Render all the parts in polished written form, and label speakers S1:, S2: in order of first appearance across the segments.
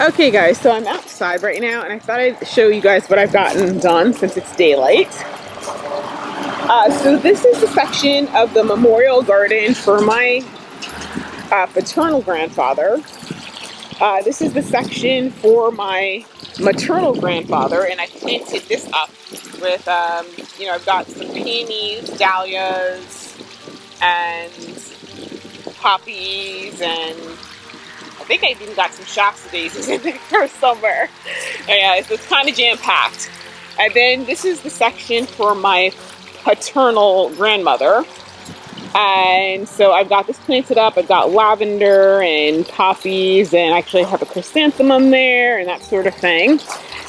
S1: Okay guys, so I'm outside right now and I thought I'd show you guys what I've gotten done since it's daylight. So this is the section of the memorial garden for my paternal grandfather. This is the section for my maternal grandfather, and I planted this up with, I've got some peonies, dahlias, and poppies, and I think I even got some Shasta daisies in there somewhere. Yeah, so it's kind of jam-packed. And then this is the section for my paternal grandmother. And so I've got this planted up. I've got lavender and poppies, and actually I have a chrysanthemum there and that sort of thing.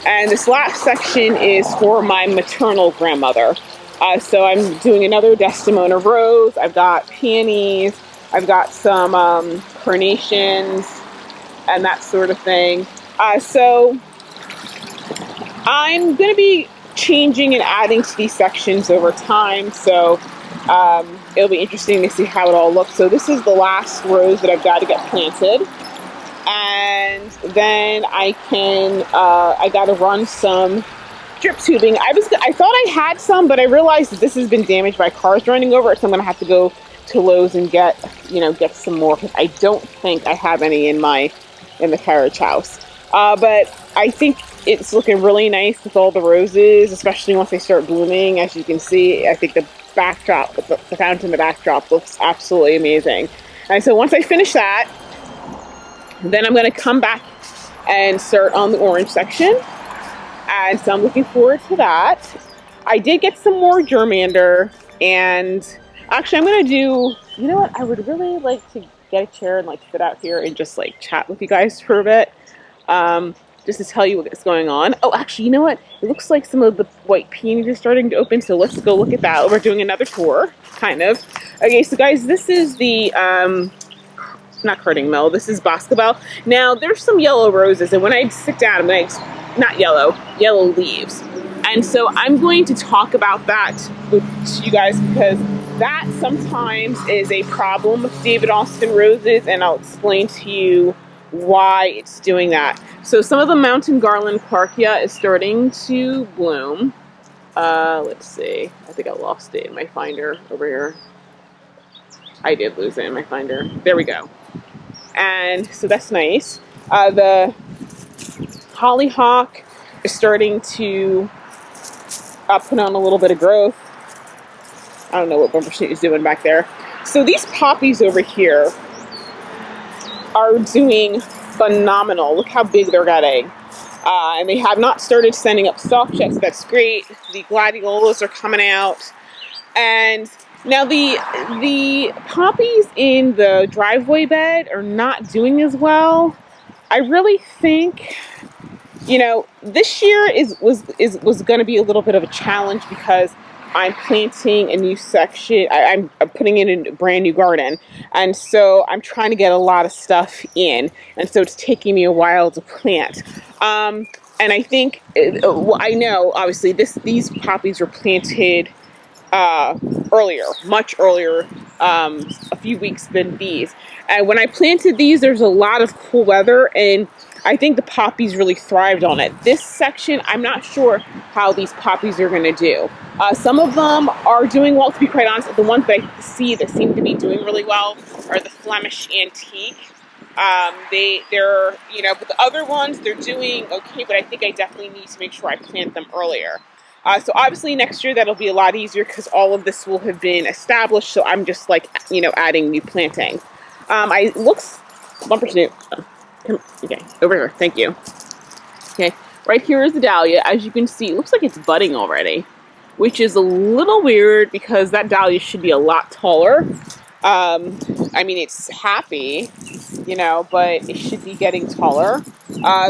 S1: And this last section is for my maternal grandmother. So I'm doing another Desdemona rose. I've got peonies. I've got some carnations and that sort of thing. So I'm going to be changing and adding to these sections over time. So it'll be interesting to see how it all looks. So this is the last rose that I've got to get planted. And then I got to run some drip tubing. I thought I had some, but I realized that this has been damaged by cars running over it. So I'm going to have to go to Lowe's and get some more, because I don't think I have any in the carriage house. But I think it's looking really nice with all the roses, especially once they start blooming. As you can see, I think the backdrop, the fountain in the backdrop looks absolutely amazing. And so once I finish that, then I'm going to come back and start on the orange section. And so I'm looking forward to that. I did get some more germander, and actually I'm going to do, you know what, I would really like to get a chair and sit out here and just chat with you guys for a bit. Just to tell you what's going on. Oh, actually, you know what? It looks like some of the white peonies are starting to open, so let's go look at that. We're doing another tour, kind of. Okay, so guys, this is the, not cardinal, this is boscabel. Now, there's some yellow roses, and when I sit down, not yellow leaves. And so I'm going to talk about that with you guys, because that sometimes is a problem with David Austin roses, and I'll explain to you why it's doing that. So some of the mountain garland parkia is starting to bloom. Let's see. I think I lost it in my finder over here. I did lose it in my finder. There we go. And so that's nice. The hollyhock is starting to put on a little bit of growth. I don't know what Bumbershoot is doing back there. So these poppies over here are doing phenomenal. Look how big they're getting. And they have not started sending up stalk yet, so that's great. The gladiolas are coming out. And now the poppies in the driveway bed are not doing as well. I really think, this year was going to be a little bit of a challenge, because I'm planting a new section. I'm putting in a brand new garden. And so I'm trying to get a lot of stuff in. And so it's taking me a while to plant. And I think, I know, obviously, these poppies were planted earlier, much earlier, a few weeks than these. And when I planted these, there's a lot of cool weather, and I think the poppies really thrived on it. This section, I'm not sure how these poppies are going to do. Some of them are doing well, to be quite honest. The ones that I see that seem to be doing really well are the Flemish Antique. They're, but the other ones, they're doing okay, but I think I definitely need to make sure I plant them earlier. So obviously next year that'll be a lot easier, because all of this will have been established. So I'm just adding new planting. Bumbershoot. Okay, over here. Thank you. Okay, right here is the dahlia. As you can see, it looks like it's budding already, which is a little weird, because that dahlia should be a lot taller. It's happy, but it should be getting taller.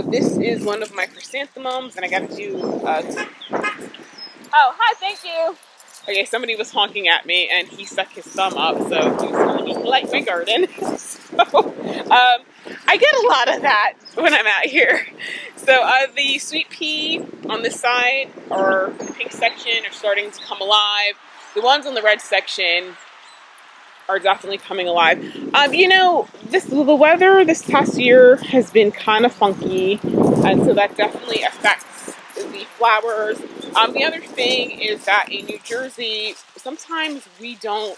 S1: This is one of my chrysanthemums, and I got to do... Oh, hi, thank you. Okay, somebody was honking at me, and he stuck his thumb up, so he was telling me he liked my garden. So, I get a lot of that when I'm out here. So, the sweet pea on this side, or the pink section, are starting to come alive. The ones on the red section are definitely coming alive. You know, the weather this past year has been kind of funky, and so that definitely affects the flowers. The other thing is that in New Jersey, sometimes we don't,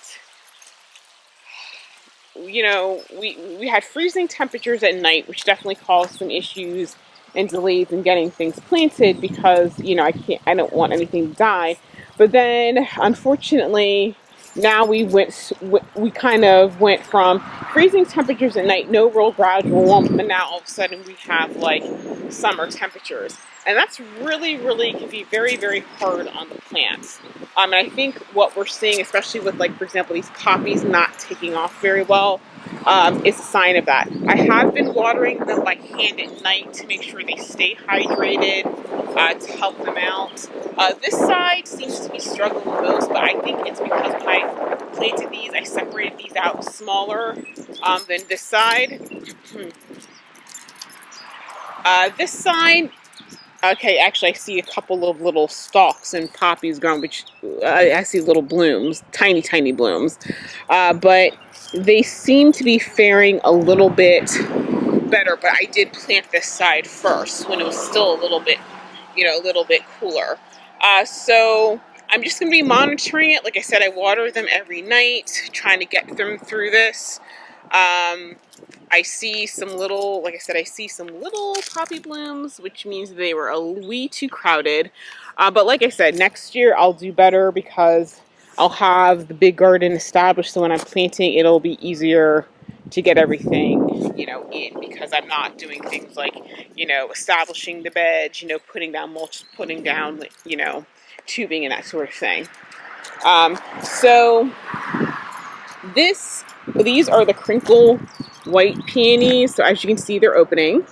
S1: you know, we had freezing temperatures at night, which definitely caused some issues and delays in getting things planted because, you know, I don't want anything to die. But then, unfortunately, now we kind of went from freezing temperatures at night, no real gradual warmth, and now all of a sudden we have like summer temperatures. And that's really can be very, very hard on the plants. And I think what we're seeing, especially with, like, for example, these poppies not taking off very well, is a sign of that. I have been watering them by hand at night to make sure they stay hydrated, to help them out. This side seems to be struggling the most, but I think it's because when I planted these, I separated these out smaller than this side. This side, okay, actually I see a couple of little stalks and poppies growing, which I see little blooms, tiny blooms. But they seem to be faring a little bit better, but I did plant this side first when it was still a little bit cooler. So I'm just going to be monitoring it. Like I said, I water them every night, trying to get them through this. I see some little, like I said, I see some little poppy blooms, which means they were a wee too crowded. But like I said, next year I'll do better because I'll have the big garden established. So when I'm planting, it'll be easier to get everything, you know, in, because I'm not doing things like, you know, establishing the beds, you know, putting down mulch, putting down, you know, tubing and that sort of thing. So these are the crinkle white peonies. So as you can see, they're opening.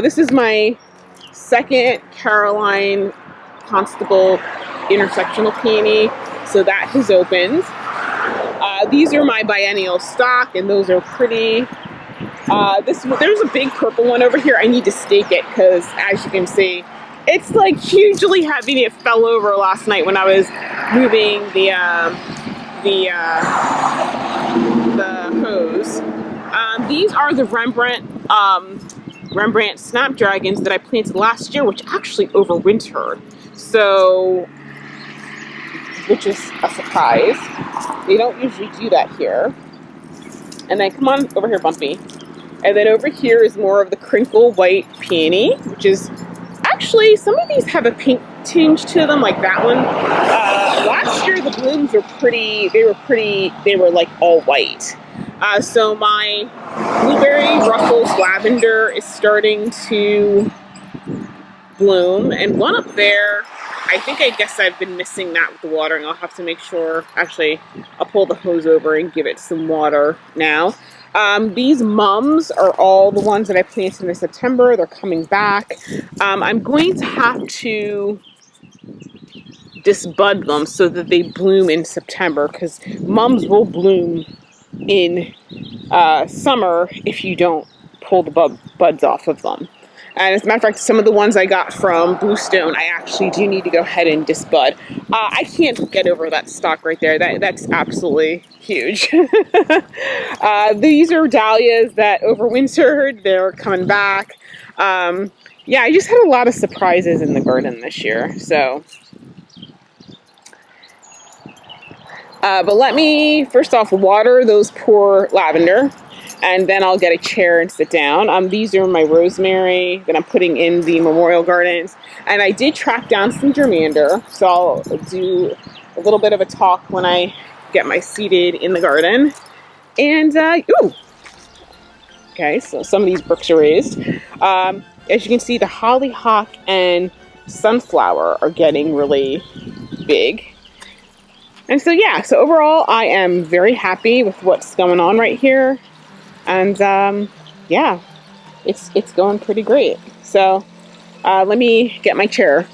S1: This is my second Caroline Constable intersectional peony. So that has opened. These are my biennial stock, and those are pretty. There's a big purple one over here. I need to stake it because, as you can see, it's like hugely heavy. It fell over last night when I was moving the hose. These are the Rembrandt snapdragons that I planted last year, which actually overwintered. So, which is a surprise. They don't usually do that here. And then come on over here, Bumpy. And then over here is more of the crinkle white peony, which is actually, some of these have a pink tinge to them, like that one. Last year the blooms were they were like all white. So my blueberry Ruffles lavender is starting to bloom, and one up there, I guess I've been missing that with the watering. I'll have to make sure, actually, I'll pull the hose over and give it some water now. These mums are all the ones that I planted in September. They're coming back. I'm going to have to disbud them so that they bloom in September, because mums will bloom in summer if you don't pull the buds off of them. And as a matter of fact, some of the ones I got from Bluestone, I actually do need to go ahead and disbud. I can't get over that stalk right there. That's absolutely huge. These are dahlias that overwintered. They're coming back. Yeah, I just had a lot of surprises in the garden this year. So, but let me first off water those poor lavender. And then I'll get a chair and sit down. These are my rosemary that I'm putting in the memorial gardens. And I did track down some germander. So I'll do a little bit of a talk when I get my seated in the garden. And, okay, so some of these brooks are raised. As you can see, the hollyhock and sunflower are getting really big. And so, yeah, so overall, I am very happy with what's going on right here. And yeah, it's going pretty great. So let me get my chair.